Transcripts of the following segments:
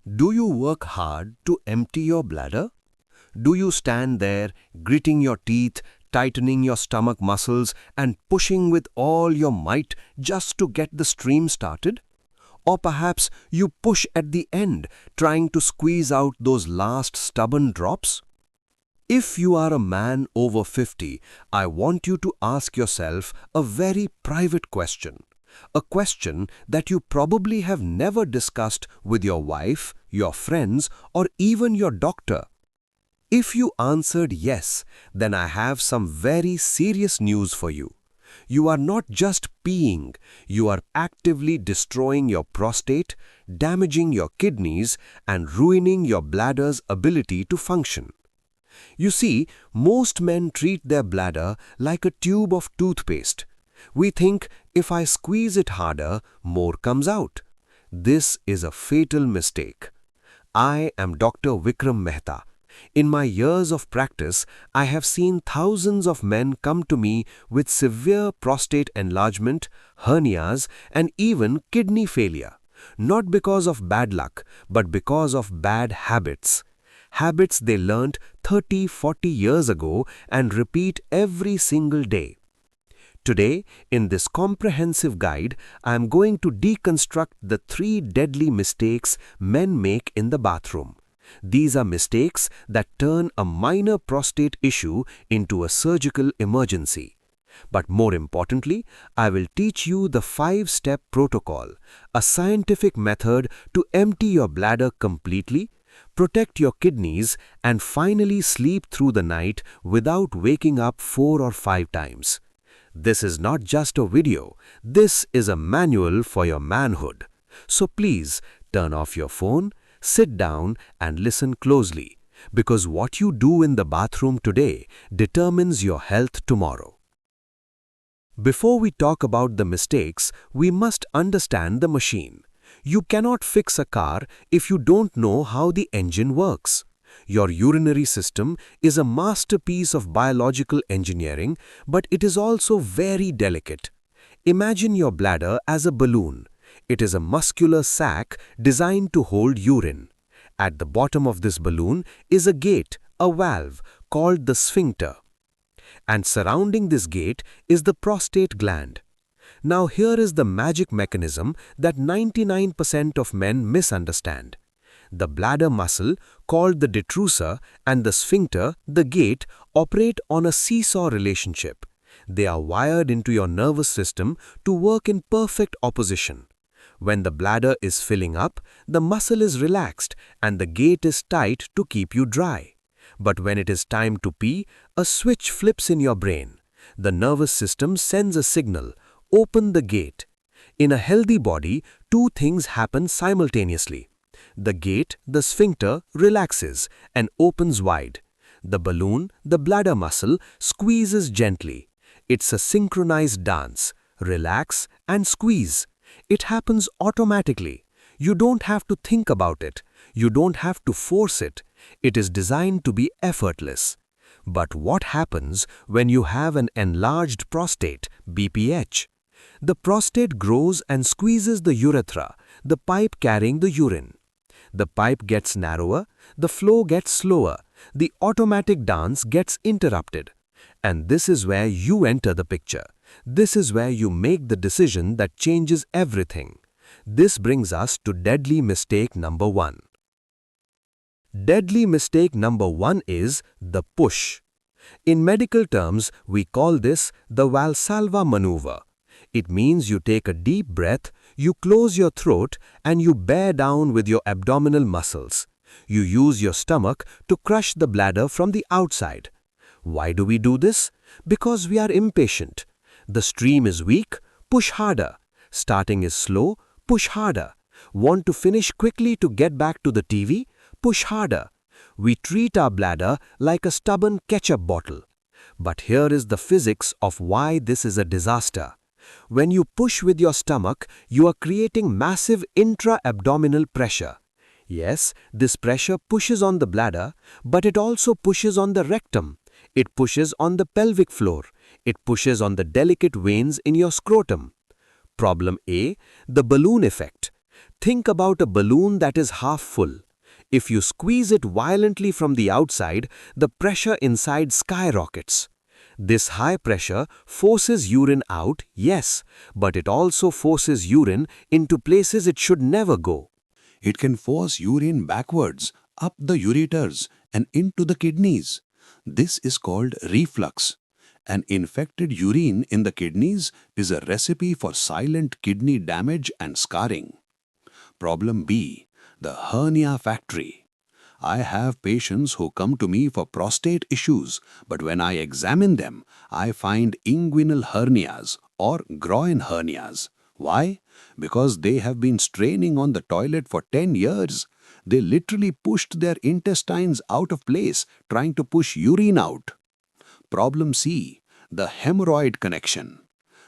Do you work hard to empty your bladder? Do you stand there, gritting your teeth, tightening your stomach muscles, and pushing with all your might just to get the stream started? Or perhaps you push at the end, trying to squeeze out those last stubborn drops? If you are a man over 50, I want you to ask yourself a very private question. A question that you probably have never discussed with your wife, your friends, or even your doctor. If you answered yes, then I have some very serious news for you. You are not just peeing, you are actively destroying your prostate, damaging your kidneys, and ruining your bladder's ability to function. You see, most men treat their bladder like a tube of toothpaste. We think if I squeeze it harder, more comes out. This is a fatal mistake. I am Dr. Vikram Mehta. In my years of practice, I have seen thousands of men come to me with severe prostate enlargement, hernias, and even kidney failure. Not because of bad luck, but because of bad habits. Habits they learnt 30, 40 years ago and repeat every single day. Today, in this comprehensive guide, I am going to deconstruct the 3 deadly mistakes men make in the bathroom. These are mistakes that turn a minor prostate issue into a surgical emergency. But more importantly, I will teach you the 5-step protocol, a scientific method to empty your bladder completely, protect your kidneys, and finally sleep through the night without waking up 4 or 5 times. This is not just a video, this is a manual for your manhood. So please turn off your phone, sit down and listen closely, because what you do in the bathroom today determines your health tomorrow. Before we talk about the mistakes, we must understand the machine. You cannot fix a car if you don't know how the engine works. Your urinary system is a masterpiece of biological engineering, but it is also very delicate. Imagine your bladder as a balloon. It is a muscular sac designed to hold urine. At the bottom of this balloon is a gate, a valve, called the sphincter. And surrounding this gate is the prostate gland. Now here is the magic mechanism that 99% of men misunderstand. The bladder muscle, called the detrusor, and the sphincter, the gate, operate on a seesaw relationship. They are wired into your nervous system to work in perfect opposition. When the bladder is filling up, the muscle is relaxed and the gate is tight to keep you dry. But when it is time to pee, a switch flips in your brain. The nervous system sends a signal, open the gate. In a healthy body, 2 things happen simultaneously. The gate, the sphincter, relaxes and opens wide. The balloon, the bladder muscle, squeezes gently. It's a synchronized dance. Relax and squeeze. It happens automatically. You don't have to think about it. You don't have to force it. It is designed to be effortless. But what happens when you have an enlarged prostate, BPH? The prostate grows and squeezes the urethra, the pipe carrying the urine. The pipe gets narrower, the flow gets slower, the automatic dance gets interrupted. And this is where you enter the picture. This is where you make the decision that changes everything. This brings us to deadly mistake number 1. Deadly mistake number 1 is the push. In medical terms, we call this the Valsalva maneuver. It means you take a deep breath, you close your throat, and you bear down with your abdominal muscles. You use your stomach to crush the bladder from the outside. Why do we do this? Because we are impatient. The stream is weak, push harder. Starting is slow, push harder. Want to finish quickly to get back to the TV? Push harder. We treat our bladder like a stubborn ketchup bottle. But here is the physics of why this is a disaster. When you push with your stomach, you are creating massive intra-abdominal pressure. Yes, this pressure pushes on the bladder, but it also pushes on the rectum. It pushes on the pelvic floor. It pushes on the delicate veins in your scrotum. Problem A, the balloon effect. Think about a balloon that is half full. If you squeeze it violently from the outside, the pressure inside skyrockets. This high pressure forces urine out, yes, but it also forces urine into places it should never go. It can force urine backwards, up the ureters, and into the kidneys. This is called reflux. An infected urine in the kidneys is a recipe for silent kidney damage and scarring. Problem B. The hernia factory. I have patients who come to me for prostate issues, but when I examine them, I find inguinal hernias or groin hernias. Why? Because they have been straining on the toilet for 10 years. They literally pushed their intestines out of place trying to push urine out. Problem C. The hemorrhoid connection.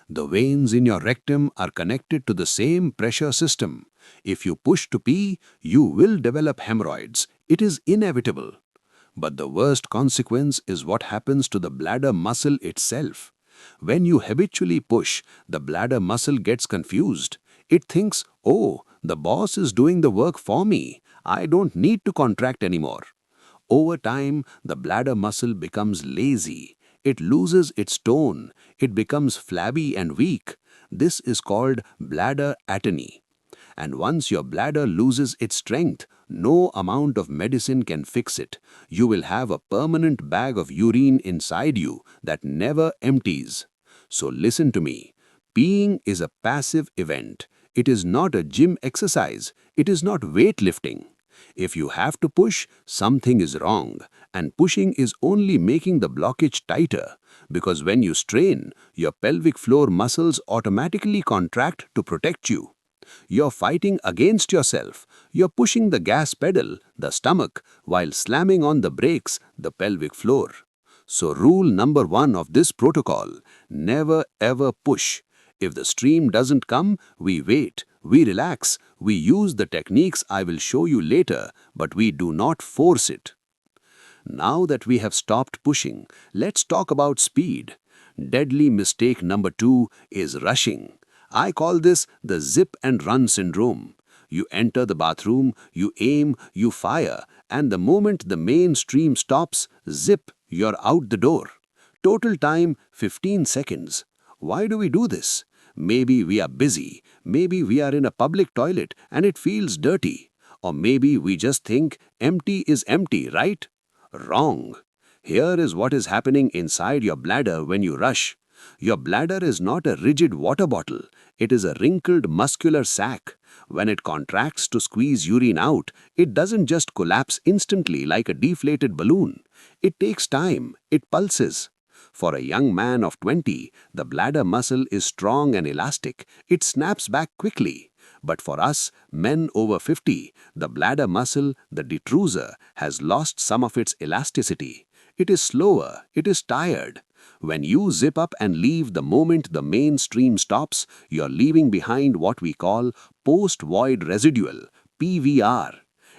The veins in your rectum are connected to the same pressure system. If you push to pee, you will develop hemorrhoids. It is inevitable. But the worst consequence is what happens to the bladder muscle itself. When you habitually push, the bladder muscle gets confused. It thinks, oh, the boss is doing the work for me. I don't need to contract anymore. Over time, the bladder muscle becomes lazy. It loses its tone. It becomes flabby and weak. This is called bladder atony. And once your bladder loses its strength, no amount of medicine can fix it. You will have a permanent bag of urine inside you that never empties. So listen to me. Peeing is a passive event. It is not a gym exercise. It is not weightlifting. If you have to push, something is wrong, and pushing is only making the blockage tighter, because when you strain, your pelvic floor muscles automatically contract to protect you. You're fighting against yourself. You're pushing the gas pedal, the stomach, while slamming on the brakes, the pelvic floor. So rule number 1 of this protocol, never ever push. If the stream doesn't come, we wait, we relax, we use the techniques I will show you later, but we do not force it. Now that we have stopped pushing, let's talk about speed. Deadly mistake number 2 is rushing. I call this the zip and run syndrome. You enter the bathroom, you aim, you fire, and the moment the main stream stops, zip, you're out the door. Total time 15 seconds. Why do we do this? Maybe we are busy, maybe we are in a public toilet and it feels dirty, or maybe we just think empty is empty, right? Wrong. Here is what is happening inside your bladder when you rush. Your bladder is not a rigid water bottle. It is a wrinkled muscular sac. When it contracts to squeeze urine out, it doesn't just collapse instantly like a deflated balloon. It takes time. It pulses. For a young man of 20, the bladder muscle is strong and elastic. It snaps back quickly. But for us, men over 50, the bladder muscle, the detrusor, has lost some of its elasticity. It is slower. It is tired. When you zip up and leave the moment the main stream stops, you're leaving behind what we call post-void residual, PVR.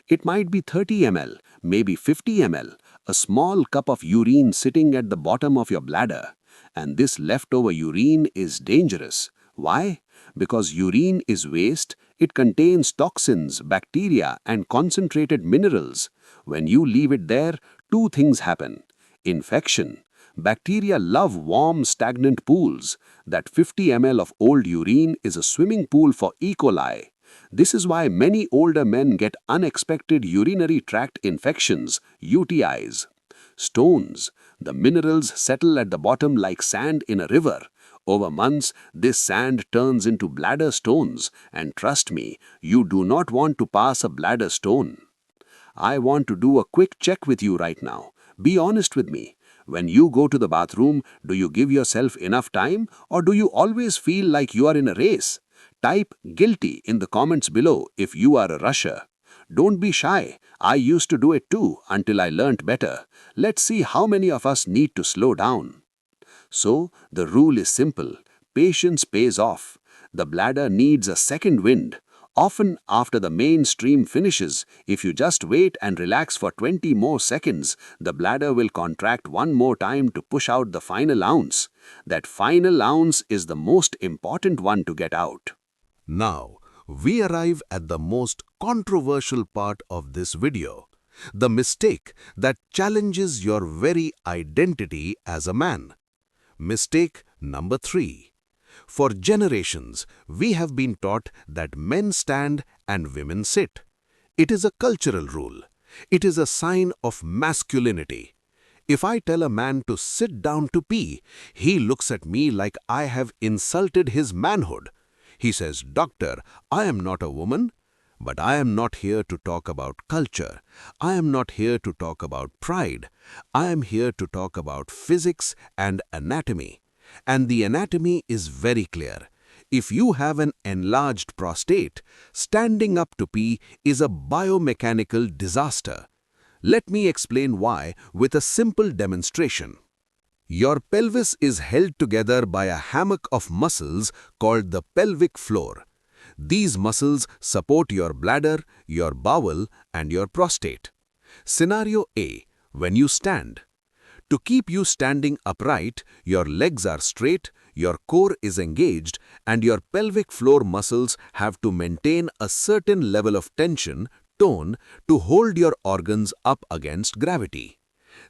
It might be 30 ml, maybe 50 ml, a small cup of urine sitting at the bottom of your bladder. And this leftover urine is dangerous. Why? Because urine is waste. It contains toxins, bacteria, and concentrated minerals. When you leave it there, 2 things happen. Infection. Bacteria love warm, stagnant pools. That 50 ml of old urine is a swimming pool for E. coli. This is why many older men get unexpected urinary tract infections, UTIs. Stones. The minerals settle at the bottom like sand in a river. Over months, this sand turns into bladder stones, and trust me, you do not want to pass a bladder stone. I want to do a quick check with you right now. Be honest with me. When you go to the bathroom, do you give yourself enough time, or do you always feel like you are in a race? Type guilty in the comments below if you are a rusher. Don't be shy. I used to do it too until I learnt better. Let's see how many of us need to slow down. So, the rule is simple. Patience pays off. The bladder needs a second wind. Often after the main stream finishes, if you just wait and relax for 20 more seconds, the bladder will contract one more time to push out the final ounce. That final ounce is the most important one to get out. Now, we arrive at the most controversial part of this video, the mistake that challenges your very identity as a man. Mistake number 3. For generations, we have been taught that men stand and women sit. It is a cultural rule. It is a sign of masculinity. If I tell a man to sit down to pee, he looks at me like I have insulted his manhood. He says, "Doctor, I am not a woman." But I am not here to talk about culture. I am not here to talk about pride. I am here to talk about physics and anatomy. And the anatomy is very clear. If you have an enlarged prostate, standing up to pee is a biomechanical disaster. Let me explain why with a simple demonstration. Your pelvis is held together by a hammock of muscles called the pelvic floor. These muscles support your bladder, your bowel, and your prostate. Scenario A. When you stand. To keep you standing upright, your legs are straight, your core is engaged, and your pelvic floor muscles have to maintain a certain level of tension, tone, to hold your organs up against gravity.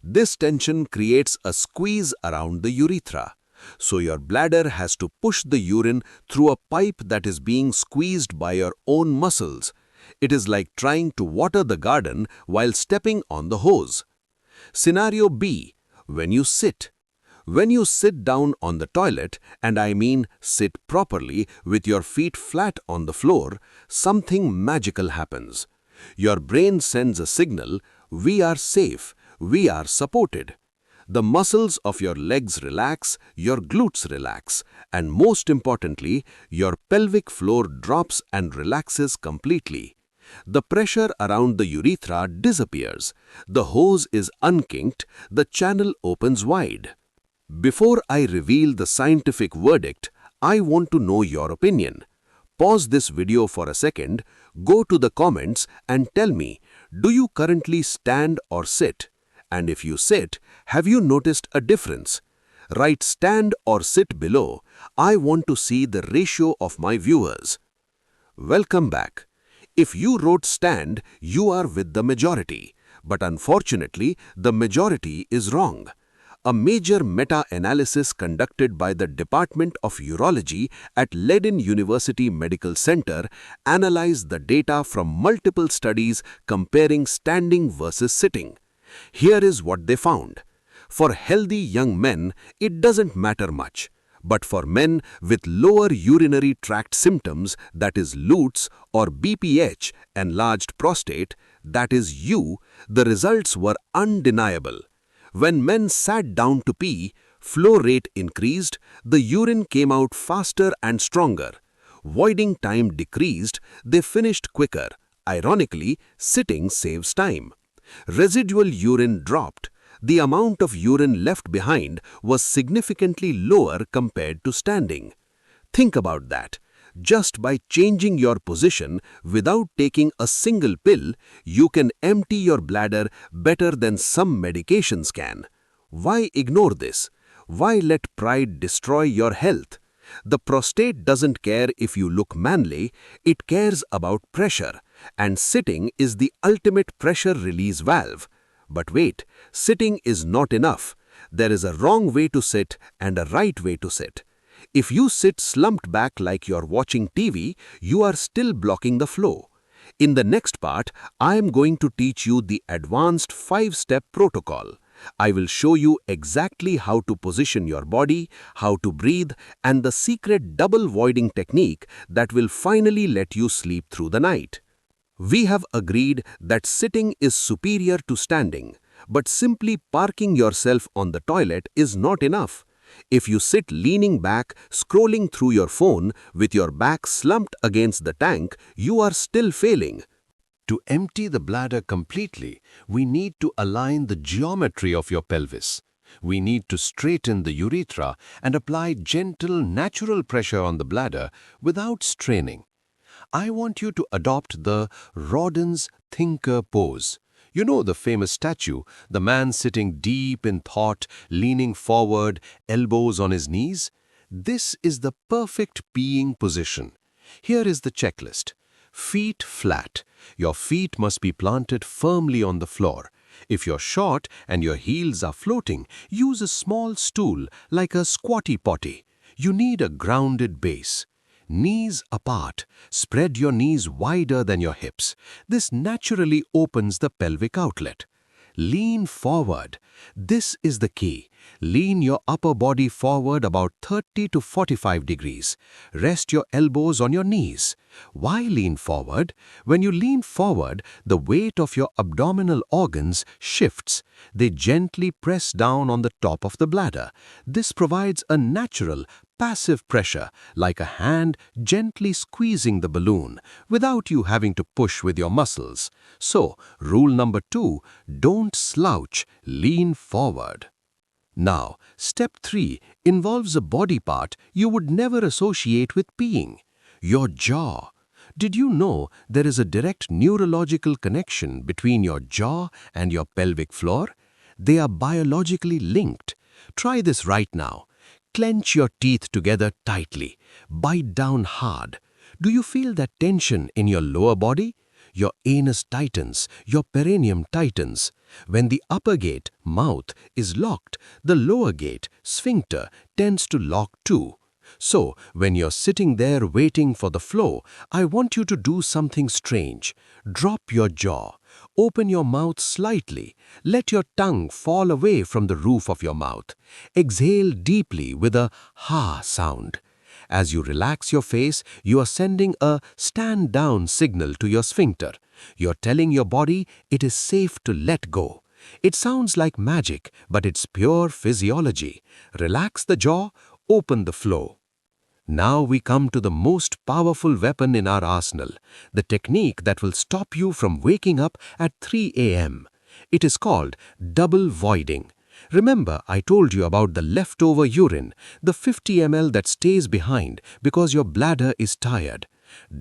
This tension creates a squeeze around the urethra. So your bladder has to push the urine through a pipe that is being squeezed by your own muscles. It is like trying to water the garden while stepping on the hose. Scenario B. When you sit. When you sit down on the toilet, and I mean sit properly with your feet flat on the floor, something magical happens. Your brain sends a signal, we are safe, we are supported. The muscles of your legs relax, your glutes relax, and most importantly, your pelvic floor drops and relaxes completely. The pressure around the urethra disappears. The hose is unkinked, the channel opens wide. Before I reveal the scientific verdict, I want to know your opinion. Pause this video for a second, go to the comments and tell me, do you currently stand or sit? And if you sit, have you noticed a difference? Write stand or sit below. I want to see the ratio of my viewers. Welcome back. If you wrote stand, you are with the majority. But unfortunately, the majority is wrong. A major meta-analysis conducted by the Department of Urology at Leiden University Medical Center analyzed the data from multiple studies comparing standing versus sitting. Here is what they found. For healthy young men, it doesn't matter much. But for men with lower urinary tract symptoms, that is LUTS or BPH, enlarged prostate, that is U, the results were undeniable. When men sat down to pee, flow rate increased, the urine came out faster and stronger. Voiding time decreased, they finished quicker. Ironically, sitting saves time. Residual urine dropped. The amount of urine left behind was significantly lower compared to standing. Think about that. Just by changing your position without taking a single pill, you can empty your bladder better than some medications can. Why ignore this? Why let pride destroy your health? The prostate doesn't care if you look manly, it cares about pressure, and sitting is the ultimate pressure release valve. But wait, sitting is not enough. There is a wrong way to sit and a right way to sit. If you sit slumped back like you're watching TV, you are still blocking the flow. In the next part, I am going to teach you the advanced 5-step protocol. I will show you exactly how to position your body, how to breathe, and the secret double voiding technique that will finally let you sleep through the night. We have agreed that sitting is superior to standing, but simply parking yourself on the toilet is not enough. If you sit leaning back, scrolling through your phone with your back slumped against the tank, you are still failing. To empty the bladder completely, we need to align the geometry of your pelvis. We need to straighten the urethra and apply gentle, natural pressure on the bladder without straining. I want you to adopt the Rodin's thinker pose. You know the famous statue, the man sitting deep in thought, leaning forward, elbows on his knees? This is the perfect peeing position. Here is the checklist. Feet flat. Your feet must be planted firmly on the floor. If you're short and your heels are floating, use a small stool like a squatty potty. You need a grounded base. Knees apart. Spread your knees wider than your hips. This naturally opens the pelvic outlet. Lean forward. This is the key. Lean your upper body forward about 30 to 45 degrees. Rest your elbows on your knees. Why lean forward? When you lean forward, the weight of your abdominal organs shifts. They gently press down on the top of the bladder. This provides a natural, passive pressure, like a hand gently squeezing the balloon, without you having to push with your muscles. So, rule number 2, don't slouch, lean forward. Now, step 3 involves a body part you would never associate with peeing: your jaw. Did you know there is a direct neurological connection between your jaw and your pelvic floor? They are biologically linked. Try this right now. Clench your teeth together tightly. Bite down hard. Do you feel that tension in your lower body? Your anus tightens, your perineum tightens. When the upper gate, mouth, is locked, the lower gate, sphincter, tends to lock too. So, when you're sitting there waiting for the flow, I want you to do something strange. Drop your jaw. Open your mouth slightly. Let your tongue fall away from the roof of your mouth. Exhale deeply with a ha sound. As you relax your face, you are sending a stand down signal to your sphincter. You're telling your body it is safe to let go. It sounds like magic, but it's pure physiology. Relax the jaw, open the flow. Now we come to the most powerful weapon in our arsenal, the technique that will stop you from waking up at 3 a.m. It is called double voiding. Remember, I told you about the leftover urine, the 50 ml that stays behind because your bladder is tired.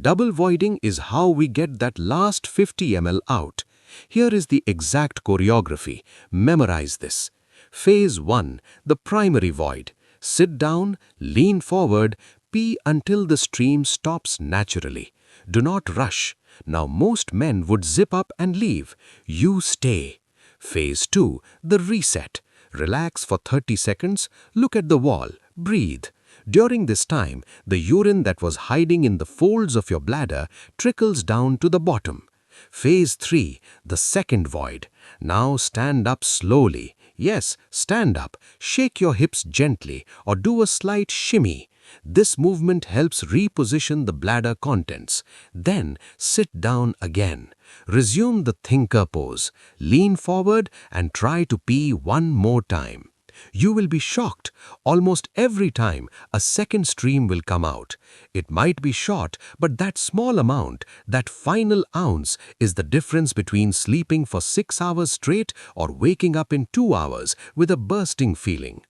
Double voiding is how we get that last 50 ml out. Here is the exact choreography. Memorize this. Phase 1, the primary void. Sit down, lean forward, pee until the stream stops naturally. Do not rush. Now most men would zip up and leave. You stay. Phase 2, the reset. Relax for 30 seconds, look at the wall, breathe. During this time, the urine that was hiding in the folds of your bladder trickles down to the bottom. Phase 3, the second void. Now stand up slowly. Yes, stand up. Shake your hips gently or do a slight shimmy. This movement helps reposition the bladder contents. Then sit down again. Resume the thinker pose. Lean forward and try to pee one more time. You will be shocked. Almost every time, a second stream will come out. It might be short, but that small amount, that final ounce, is the difference between sleeping for 6 hours straight or waking up in 2 hours with a bursting feeling.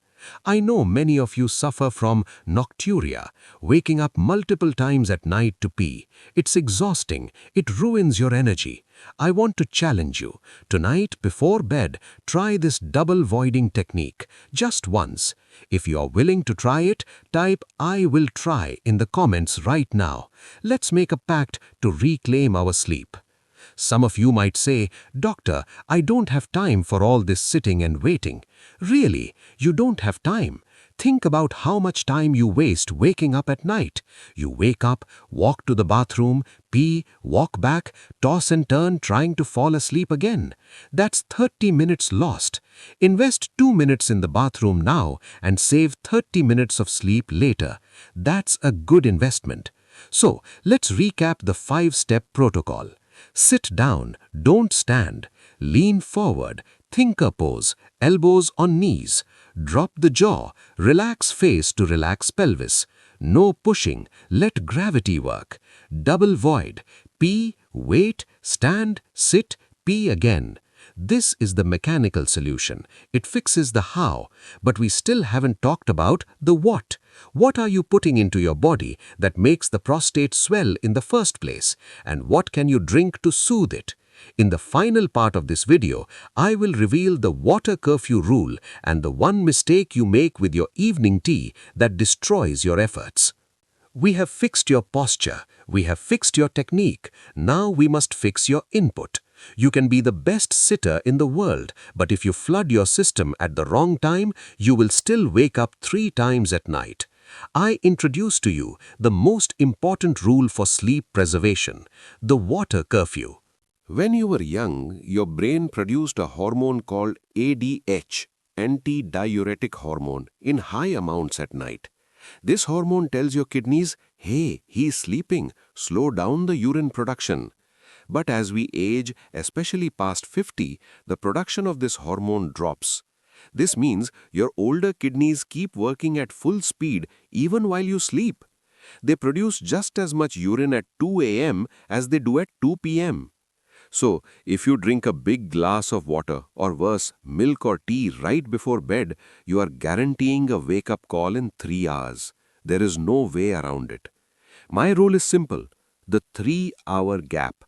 I know many of you suffer from nocturia, waking up multiple times at night to pee. It's exhausting. It ruins your energy. I want to challenge you. Tonight, before bed, try this double voiding technique, just once. If you are willing to try it, type "I will try" in the comments right now. Let's make a pact to reclaim our sleep. Some of you might say, "Doctor, I don't have time for all this sitting and waiting." Really, you don't have time. Think about how much time you waste waking up at night. You wake up, walk to the bathroom, pee, walk back, toss and turn trying to fall asleep again. That's 30 minutes lost. Invest 2 minutes in the bathroom now and save 30 minutes of sleep later. That's a good investment. So, let's recap the 5-step protocol. Sit down, don't stand. Lean forward, thinker pose, elbows on knees. Drop the jaw, relax face to relax pelvis. No pushing, let gravity work. Double void, pee, wait, stand, sit, pee again. This is the mechanical solution. It fixes the how, but we still haven't talked about the what. What are you putting into your body that makes the prostate swell in the first place? And what can you drink to soothe it? In the final part of this video, I will reveal the water curfew rule and the one mistake you make with your evening tea that destroys your efforts. We have fixed your posture. We have fixed your technique. Now we must fix your input. You can be the best sitter in the world, but if you flood your system at the wrong time, you will still wake up 3 times at night. I introduce to you the most important rule for sleep preservation, the water curfew. When you were young, your brain produced a hormone called ADH, anti-diuretic hormone, in high amounts at night. This hormone tells your kidneys, hey, he's sleeping, slow down the urine production. But as we age, especially past 50, the production of this hormone drops. This means your older kidneys keep working at full speed even while you sleep. They produce just as much urine at 2 a.m. as they do at 2 p.m. So, if you drink a big glass of water, or worse, milk or tea right before bed, you are guaranteeing a wake-up call in 3 hours. There is no way around it. My rule is simple, the 3-hour gap.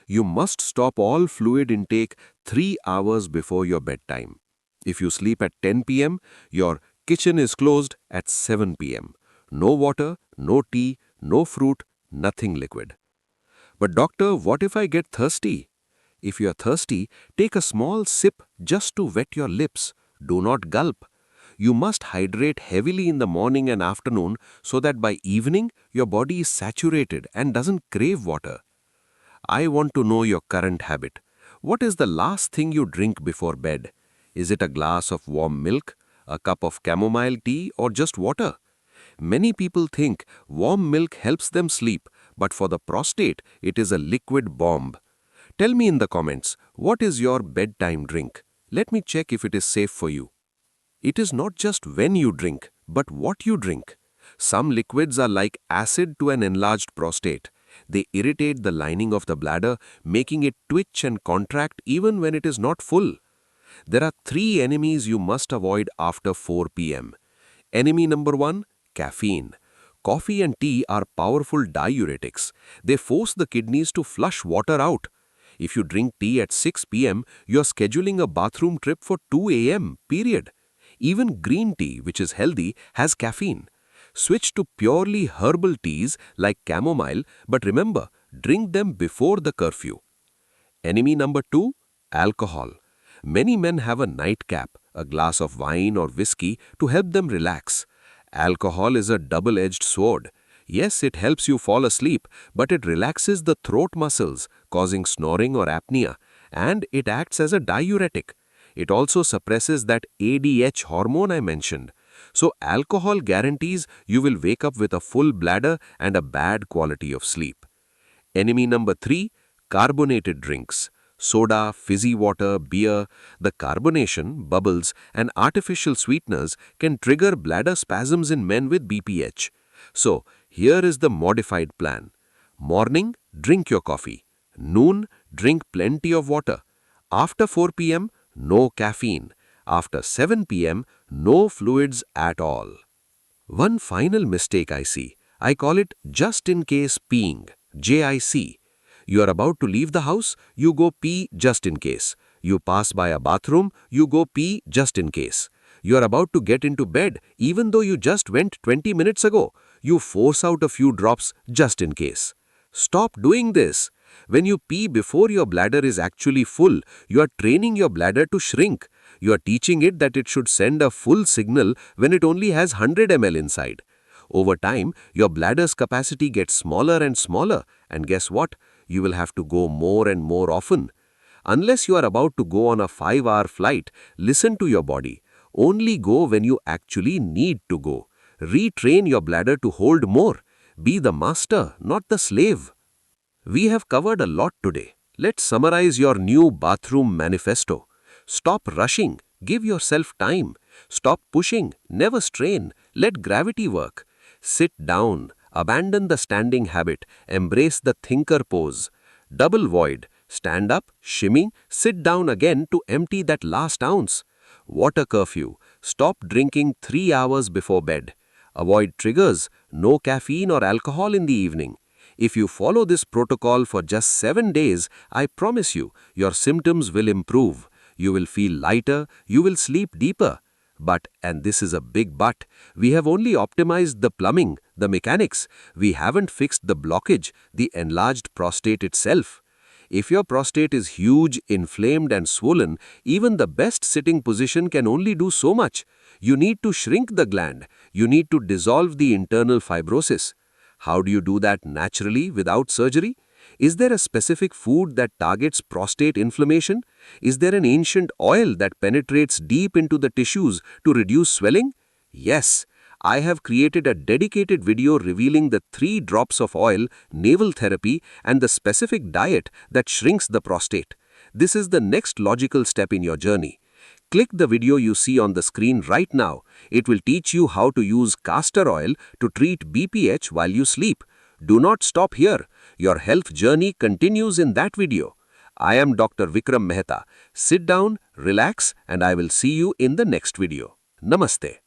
You must stop all fluid intake 3 hours before your bedtime. If you sleep at 10 p.m., your kitchen is closed at 7 p.m. No water, no tea, no fruit, nothing liquid. But doctor, what if I get thirsty? If you are thirsty, take a small sip just to wet your lips. Do not gulp. You must hydrate heavily in the morning and afternoon so that by evening your body is saturated and doesn't crave water. I want to know your current habit. What is the last thing you drink before bed? Is it a glass of warm milk, a cup of chamomile tea, or just water? Many people think warm milk helps them sleep, but for the prostate, it is a liquid bomb. Tell me in the comments, what is your bedtime drink? Let me check if it is safe for you. It is not just when you drink, but what you drink. Some liquids are like acid to an enlarged prostate. They irritate the lining of the bladder, making it twitch and contract even when it is not full. There are 3 enemies you must avoid after 4 p.m. Enemy number 1, caffeine. Coffee and tea are powerful diuretics. They force the kidneys to flush water out. If you drink tea at 6 p.m., you're scheduling a bathroom trip for 2 a.m., period. Even green tea, which is healthy, has caffeine. Switch to purely herbal teas like chamomile, but remember, drink them before the curfew. Enemy number 2, alcohol. Many men have a nightcap, a glass of wine or whiskey to help them relax. Alcohol is a double-edged sword. Yes, it helps you fall asleep, but it relaxes the throat muscles, causing snoring or apnea, and it acts as a diuretic. It also suppresses that ADH hormone I mentioned. So alcohol guarantees you will wake up with a full bladder and a bad quality of sleep. Enemy number 3, carbonated drinks. Soda, fizzy water, beer, the carbonation, bubbles, and artificial sweeteners can trigger bladder spasms in men with BPH. So, here is the modified plan. Morning, drink your coffee. Noon, drink plenty of water. After 4 p.m., no caffeine. After 7 p.m., no fluids at all. One final mistake I see. I call it just in case peeing, JIC. You are about to leave the house, you go pee just in case. You pass by a bathroom, you go pee just in case. You are about to get into bed, even though you just went 20 minutes ago. You force out a few drops just in case. Stop doing this. When you pee before your bladder is actually full, you are training your bladder to shrink. You are teaching it that it should send a full signal when it only has 100 ml inside. Over time, your bladder's capacity gets smaller and smaller, and guess what? You will have to go more and more often. Unless you are about to go on a 5-hour flight, listen to your body. Only go when you actually need to go. Retrain your bladder to hold more. Be the master, not the slave. We have covered a lot today. Let's summarize your new bathroom manifesto. Stop rushing. Give yourself time. Stop pushing. Never strain. Let gravity work. Sit down. Abandon the standing habit. Embrace the thinker pose. Double void. Stand up, shimmy, sit down again to empty that last ounce. Water curfew. Stop drinking 3 hours before bed. Avoid triggers. No caffeine or alcohol in the evening. If you follow this protocol for just 7 days, I promise you, your symptoms will improve. You will feel lighter. You will sleep deeper. But, and this is a big but, we have only optimized the plumbing, the mechanics. We haven't fixed the blockage, the enlarged prostate itself. If your prostate is huge, inflamed and swollen, even the best sitting position can only do so much. You need to shrink the gland. You need to dissolve the internal fibrosis. How do you do that naturally without surgery? Is there a specific food that targets prostate inflammation? Is there an ancient oil that penetrates deep into the tissues to reduce swelling? Yes. I have created a dedicated video revealing the 3 drops of oil, navel therapy, and the specific diet that shrinks the prostate. This is the next logical step in your journey. Click the video you see on the screen right now. It will teach you how to use castor oil to treat BPH while you sleep. Do not stop here. Your health journey continues in that video. I am Dr. Vikram Mehta. Sit down, relax, and I will see you in the next video. Namaste.